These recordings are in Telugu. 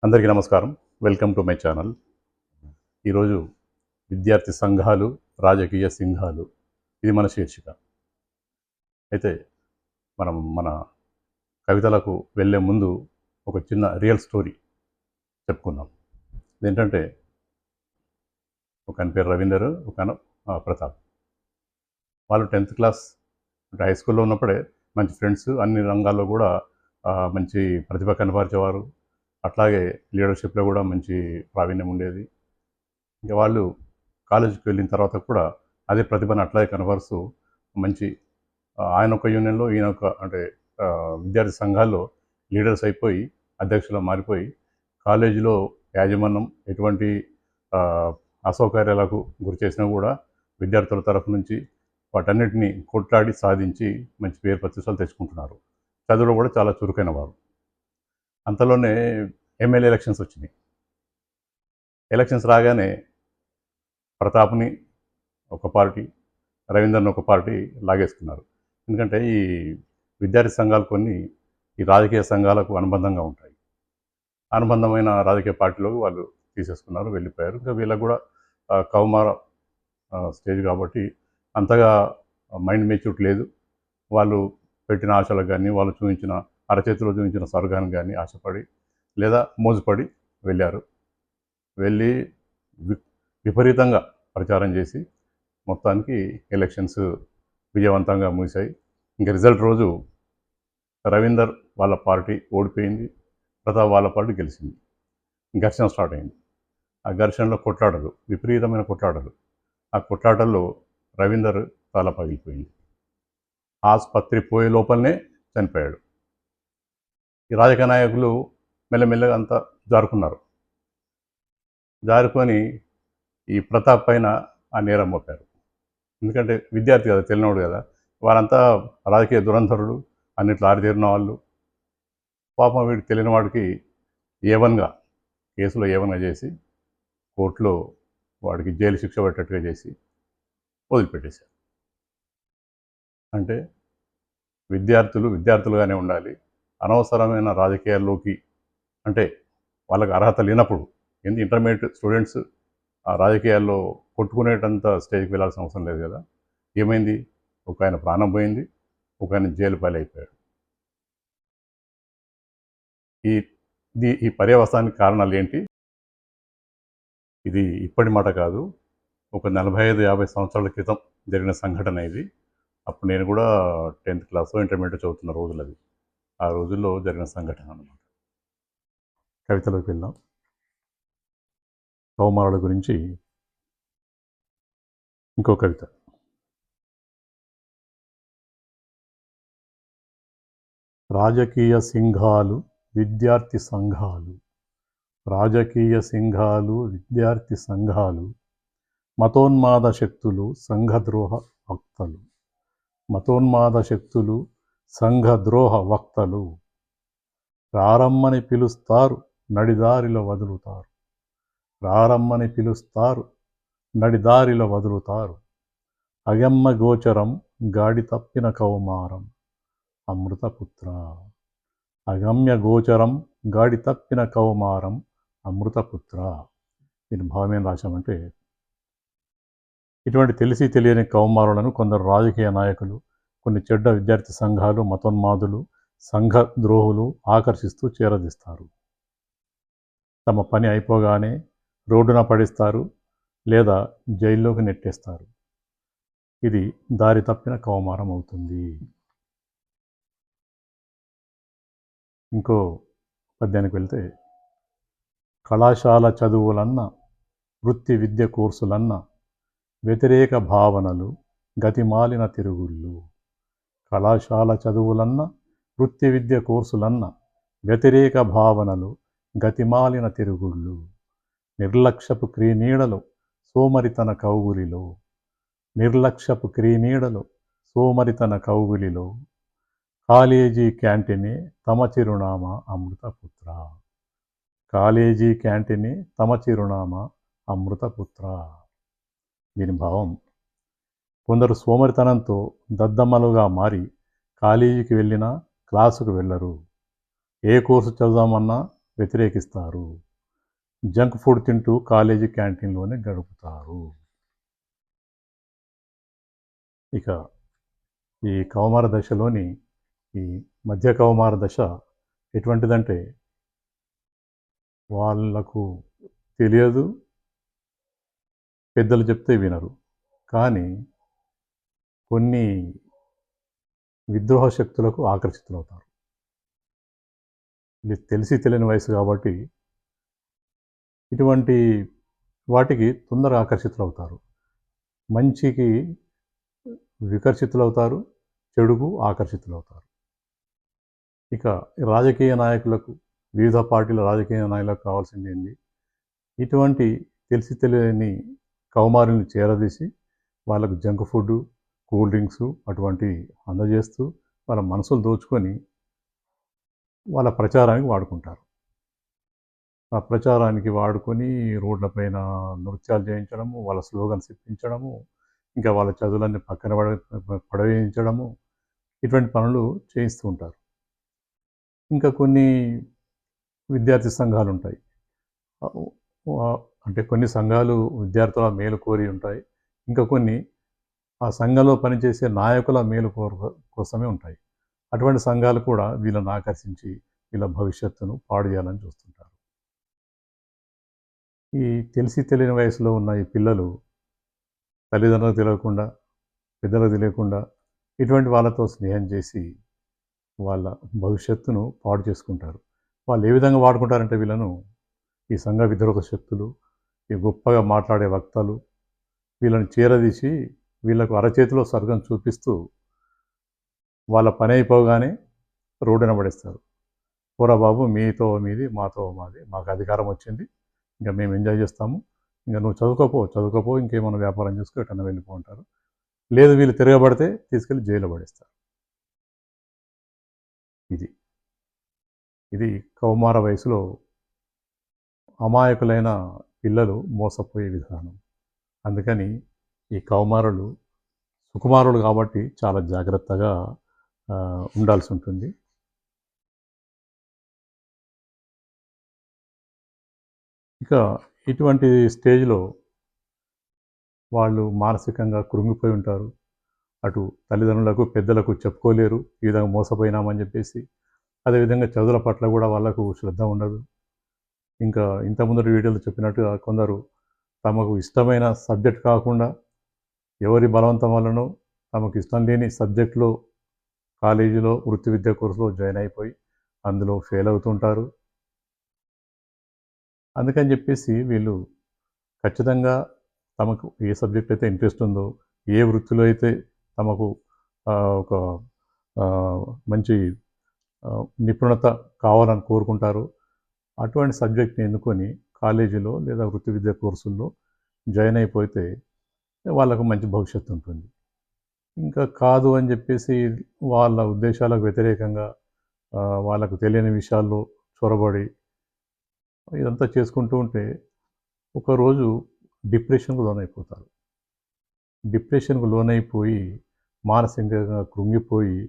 అందరికీ నమస్కారం. Welcome to my channel. ఈరోజు విద్యార్థి సంఘాలు, రాజకీయ సింహాలు ఇది మన శీర్షిక. అయితే మనం మన కవితలకు వెళ్ళే ముందు ఒక చిన్న రియల్ స్టోరీ చెప్పుకుందాం. ఇదేంటంటే ఒక ఆయన పేరు రవీందర్, ఒక ఆయన ప్రతాప్. వాళ్ళు 10th క్లాస్ అంటే హై స్కూల్లో ఉన్నప్పుడే మంచి ఫ్రెండ్స్. అన్ని రంగాల్లో కూడా మంచి ప్రతిభ కనబరిచేవారు. అట్లాగే లీడర్షిప్లో కూడా మంచి ప్రావీణ్యం ఉండేది. ఇంకా వాళ్ళు కాలేజీకి వెళ్ళిన తర్వాత కూడా అదే ప్రతిభను అట్లాగే కనబరుస్తూ మంచి ఆయన ఒక యూనియన్లో, ఈయన ఒక అంటే విద్యార్థి సంఘాల్లో లీడర్స్ అయిపోయి అధ్యక్షులు మారిపోయి కాలేజీలో యాజమాన్యం ఎటువంటి అసౌకర్యాలకు గురి చేసినా కూడా విద్యార్థుల తరఫు నుంచి వాటన్నిటిని కొట్లాడి సాధించి మంచి పేరు ప్రతిష్టలు తెచ్చుకుంటున్నారు. చదువులో కూడా చాలా చురుకైన వారు. అంతలోనే ఎమ్మెల్యే ఎలక్షన్స్ వచ్చినాయి. ఎలక్షన్స్ రాగానే ప్రతాప్ని ఒక పార్టీ, రవీందర్ని ఒక పార్టీ లాగేసుకున్నారు. ఎందుకంటే ఈ విద్యార్థి సంఘాలు కొన్ని ఈ రాజకీయ సంఘాలకు అనుబంధంగా ఉంటాయి. అనుబంధమైన రాజకీయ పార్టీలోకి వాళ్ళు తీసేసుకున్నారు, వెళ్ళిపోయారు. ఇంకా వీళ్ళకు కూడా కౌమార స్టేజ్ కాబట్టి అంతగా మైండ్ మెచ్యూరిటీ లేదు. వాళ్ళు పెట్టిన ఆశలకు కానీ, వాళ్ళు చూపించిన అరచేతిలో చూపించిన స్వర్గానికి కానీ ఆశపడి లేదా మోజుపడి వెళ్ళారు. వెళ్ళి విపరీతంగా ప్రచారం చేసి మొత్తానికి ఎలక్షన్స్ విజయవంతంగా ముగిశాయి. ఇంకా రిజల్ట్ రోజు రవీందర్ వాళ్ళ పార్టీ ఓడిపోయింది, ప్రతాప్ వాళ్ళ పార్టీ గెలిచింది. ఘర్షణ స్టార్ట్ అయింది. ఆ ఘర్షణలో కొట్లాటలు, విపరీతమైన కొట్లాటలు. ఆ కొట్లాటల్లో రవీందర్ తల పగిలిపోయింది. ఆసుపత్రి పోయే లోపలనే చనిపోయాడు. ఈ రాజకీయ నాయకులు మెల్లమెల్లగా అంతా జారుకున్నారు. జారుకొని ఈ ప్రతాప్ పైన ఆ నేరం మోపారు. ఎందుకంటే విద్యార్థి కదా, తెలియనోడు కదా, వారంతా రాజకీయ దురంధరులు, అన్నిట్లో ఆరితేరిన వాళ్ళు. పాపం వీడికి తెలియని వాడికి ఏవన్గా కేసులో ఏవన్గా చేసి కోర్టులో వాడికి జైలు శిక్ష పెట్టేట్టుగా చేసి వదిలిపెట్టేశారు. అంటే విద్యార్థులుగానే ఉండాలి. అనవసరమైన రాజకీయాల్లోకి అంటే వాళ్ళకి అర్హత లేనప్పుడు ఇంటర్మీడియట్ స్టూడెంట్స్ ఆ రాజకీయాల్లో కొట్టుకునేటంత స్టేజ్కి వెళ్ళాల్సిన అవసరం లేదు కదా. ఏమైంది? ఒక ఆయన ప్రాణం పోయింది, ఒక ఆయన జైలు పాలైపోయాడు. ఈ పర్యవసానానికి కారణాలు ఏంటి? ఇది ఇప్పటి మాట కాదు, ఒక 45-50 సంవత్సరాల క్రితం జరిగిన సంఘటన ఇది. అప్పుడు నేను కూడా 10th క్లాస్లో ఇంటర్మీడియట్ చదువుతున్న రోజులు అది. ఆ రోజుల్లో జరిగిన సంఘటన అన్నమాట. కవితలోకి వెళ్దాం. కౌమారుల గురించి ఇంకో కవిత. రాజకీయ సింఘాలు, విద్యార్థి సంఘాలు. రాజకీయ సింఘాలు, విద్యార్థి సంఘాలు. మతోన్మాద శక్తులు, సంఘద్రోహ వక్తలు. మతోన్మాద శక్తులు, సంఘద్రోహ వక్తలు. రారమ్మని పిలుస్తారు, నడిదారిలో వదులుతారు. రారమ్మని పిలుస్తారు, నడిదారిలో వదులుతారు. అగమ్య గోచరం, గాడి తప్పిన కౌమారం. అమృతపుత్ర. అగమ్య గోచరం, గాడి తప్పిన కౌమారం. అమృతపుత్ర. దీని భావం ఏం రాశామంటే, ఇటువంటి తెలిసి తెలియని కౌమారులను కొందరు రాజకీయ నాయకులు, కొన్ని చెడ్డ విద్యార్థి సంఘాలు, మతోన్మాదులు, సంఘ ద్రోహులు ఆకర్షిస్తూ చేరదీస్తారు. తమ పని అయిపోగానే రోడ్డున పడిస్తారు లేదా జైల్లోకి నెట్టేస్తారు. ఇది దారి తప్పిన కౌమారం అవుతుంది. ఇంకో పద్యానికి వెళ్తే, కళాశాల చదువులన్న, వృత్తి విద్య కోర్సులన్న, వ్యతిరేక భావనలు, గతిమాలిన తిరుగుళ్ళు. కళాశాల చదువులన్న, వృత్తి విద్య కోర్సులన్న, వ్యతిరేక భావనలు, గతిమాలిన తిరుగుళ్ళు. నిర్లక్ష్యపు క్రీనీడలో, సోమరితన కౌగులిలో. నిర్లక్ష్యపు క్రీనీడలో, సోమరితన కౌగులిలో. కాలేజీ క్యాంటీనే తమ చిరునామా అమృతపుత్ర. కాలేజీ క్యాంటీనే తమ చిరునామా అమృతపుత్ర. దీని భావం, కొందరు సోమరితనంతో దద్దమ్మలుగా మారి కాలేజీకి వెళ్ళినా క్లాసుకు వెళ్ళరు. ఏ కోర్సు చదువుదామన్నా వ్యతిరేకిస్తారు. జంక్ ఫుడ్ తింటూ కాలేజీ క్యాంటీన్లోనే గడుపుతారు. ఇక ఈ కౌమార దశలోని ఈ మధ్య కౌమార దశ ఎటువంటిదంటే వాళ్ళకు తెలియదు, పెద్దలు చెప్తే వినరు. కానీ కొన్ని విద్రోహ శక్తులకు ఆకర్షితులవుతారు. ఇది తెలిసి తెలియని వయసు కాబట్టి ఇటువంటి వాటికి తొందరగా ఆకర్షితులవుతారు. మంచికి వికర్షితులవుతారు, చెడుకు ఆకర్షితులవుతారు. ఇక రాజకీయ నాయకులకు, వివిధ పార్టీల రాజకీయ నాయకులకు కావాల్సింది ఏంది? ఇటువంటి తెలిసి తెలియని కౌమారుల్ని చేరదీసి వాళ్ళకు జంక్ ఫుడ్, కూల్ డ్రింక్స్ అటువంటివి అందజేస్తూ వాళ్ళ మనసులు దోచుకొని వాళ్ళ ప్రచారానికి వాడుకుంటారు. ఆ ప్రచారానికి వాడుకొని రోడ్లపైన నృత్యాలు చేయించడము, వాళ్ళ స్లోగన్స్ ఇప్పించడము, ఇంకా వాళ్ళ చదువులన్నీ పక్కన పడవేయించడము, ఇటువంటి పనులు చేయిస్తూ ఉంటారు. ఇంకా కొన్ని విద్యార్థి సంఘాలు ఉంటాయి. అంటే కొన్ని సంఘాలు విద్యార్థుల మేలు కోరి ఉంటాయి. ఇంకా కొన్ని ఆ సంఘంలో పనిచేసే నాయకుల మేలు కోసమే ఉంటాయి. అటువంటి సంఘాలు కూడా వీళ్ళని ఆకర్షించి వీళ్ళ భవిష్యత్తును పాడు చేయాలని చూస్తుంటారు. ఈ తెలిసి తెలియని వయసులో ఉన్న ఈ పిల్లలు తల్లిదండ్రులకు తెలియకుండా, పెద్దలకు తెలియకుండా ఇటువంటి వాళ్ళతో స్నేహం చేసి వాళ్ళ భవిష్యత్తును పాడు చేసుకుంటారు. వాళ్ళు ఏ విధంగా వాడుకుంటారంటే వీళ్ళను ఈ సంఘ విద్రోహ శక్తులు, ఈ గొప్పగా మాట్లాడే వక్తలు వీళ్ళని చేరదీసి వీళ్ళకు అరచేతిలో స్వర్గం చూపిస్తూ వాళ్ళ పని అయిపోగానే రోడ్డున పడేస్తారు. పోరా బాబు, మీతో మీది, మాతో మాది, మాకు అధికారం వచ్చింది, ఇంకా మేము ఎంజాయ్ చేస్తాము, ఇంకా నువ్వు చదువుకోపో, ఇంకేమైనా వ్యాపారం చేసుకో, ఎటన్నా వెళ్ళిపో అంటారు. లేదు వీళ్ళు తిరగబడితే తీసుకెళ్ళి జైల్లో పడేస్తారు. ఇది కౌమార వయసులో అమాయకులైన పిల్లలు మోసపోయే విధానం. అందుకని ఈ కౌమారులు సుకుమారులు కాబట్టి చాలా జాగ్రత్తగా ఉండాల్సి ఉంటుంది. ఇక ఇటువంటి స్టేజ్లో వాళ్ళు మానసికంగా కృంగిపోయి ఉంటారు. అటు తల్లిదండ్రులకు, పెద్దలకు చెప్పుకోలేరు ఈ విధంగా మోసపోయినామని చెప్పేసి. అదేవిధంగా చదువుల పట్ల కూడా వాళ్ళకు శ్రద్ధ ఉండదు. ఇంకా ఇంతకుముందటి వీడియోలో చెప్పినట్టుగా కొందరు తమకు ఇష్టమైన సబ్జెక్ట్ కాకుండా ఎవరి బలవంతం వల్లనో తమకు ఇష్టం లేని సబ్జెక్టులో కాలేజీలో వృత్తి విద్యా కోర్సులో జాయిన్ అయిపోయి అందులో ఫెయిల్ అవుతుంటారు. అందుకని చెప్పేసి వీళ్ళు ఖచ్చితంగా తమకు ఏ సబ్జెక్ట్ అయితే ఇంట్రెస్ట్ ఉందో, ఏ వృత్తిలో అయితే తమకు ఒక మంచి నిపుణత కావాలని కోరుకుంటారో అటువంటి సబ్జెక్ట్ని ఎన్నుకొని కాలేజీలో లేదా వృత్తి విద్యా కోర్సుల్లో జాయిన్ అయిపోతే వాళ్ళకు మంచి భవిష్యత్తు ఉంటుంది. ఇంకా కాదు అని చెప్పేసి వాళ్ళ ఉద్దేశాలకు వ్యతిరేకంగా వాళ్ళకు తెలియని విషయాల్లో చొరబడి ఇదంతా చేసుకుంటూ ఉంటే ఒకరోజు డిప్రెషన్కు లోనైపోతారు. డిప్రెషన్కు లోనైపోయి మానసికంగా కృంగిపోయి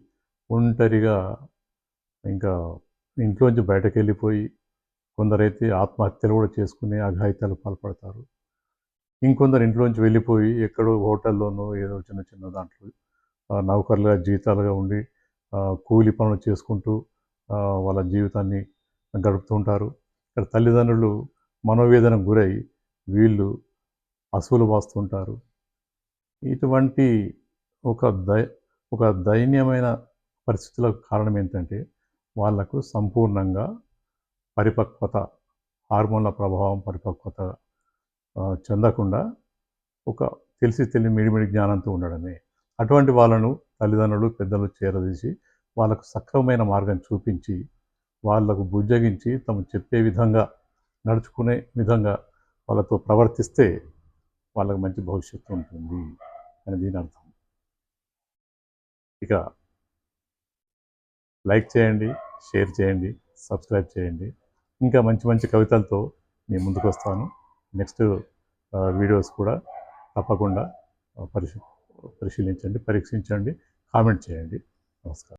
ఒంటరిగా ఇంకా ఇంట్లోంచి బయటకు వెళ్ళిపోయి కొందరైతే ఆత్మహత్యలు కూడా చేసుకునే అఘాయిత్యాలు పాల్పడతారు. ఇంకొందరు ఇంట్లోంచి వెళ్ళిపోయి ఎక్కడో హోటల్లోనో ఏదో చిన్న చిన్న దాంట్లో నౌకర్లుగా జీతాలుగా ఉండి కూలి పనులు చేసుకుంటూ వాళ్ళ జీవితాన్ని గడుపుతూ ఉంటారు. ఇక్కడ తల్లిదండ్రులు మనోవేదనకు గురై వీళ్ళు అసూలు బాస్తుంటారు. ఇటువంటి ఒక ఒక దైన్యమైన పరిస్థితులకు కారణం ఏంటంటే వాళ్లకు సంపూర్ణంగా పరిపక్వత, హార్మోన్ల ప్రభావం పరిపక్వత చెందకుండా ఒక తెలిసి తెలియని మిడిమిడి జ్ఞానంతో ఉండడమే. అటువంటి వాళ్ళను తల్లిదండ్రులు, పెద్దలు చేరదీసి వాళ్ళకు సక్రమమైన మార్గం చూపించి వాళ్ళకు బుజ్జగించి తమ చెప్పే విధంగా నడుచుకునే విధంగా వాళ్ళతో ప్రవర్తిస్తే వాళ్ళకు మంచి భవిష్యత్తు ఉంటుంది అని దీని అర్థం. ఇక లైక్ చేయండి, షేర్ చేయండి, సబ్స్క్రైబ్ చేయండి. ఇంకా మంచి మంచి కవితలతో నేను ముందుకు వస్తాను. నెక్స్ట్ వీడియోస్ కూడా తప్పకుండా పరిశీలించండి, పరీక్షించండి, కామెంట్ చేయండి. నమస్కారం.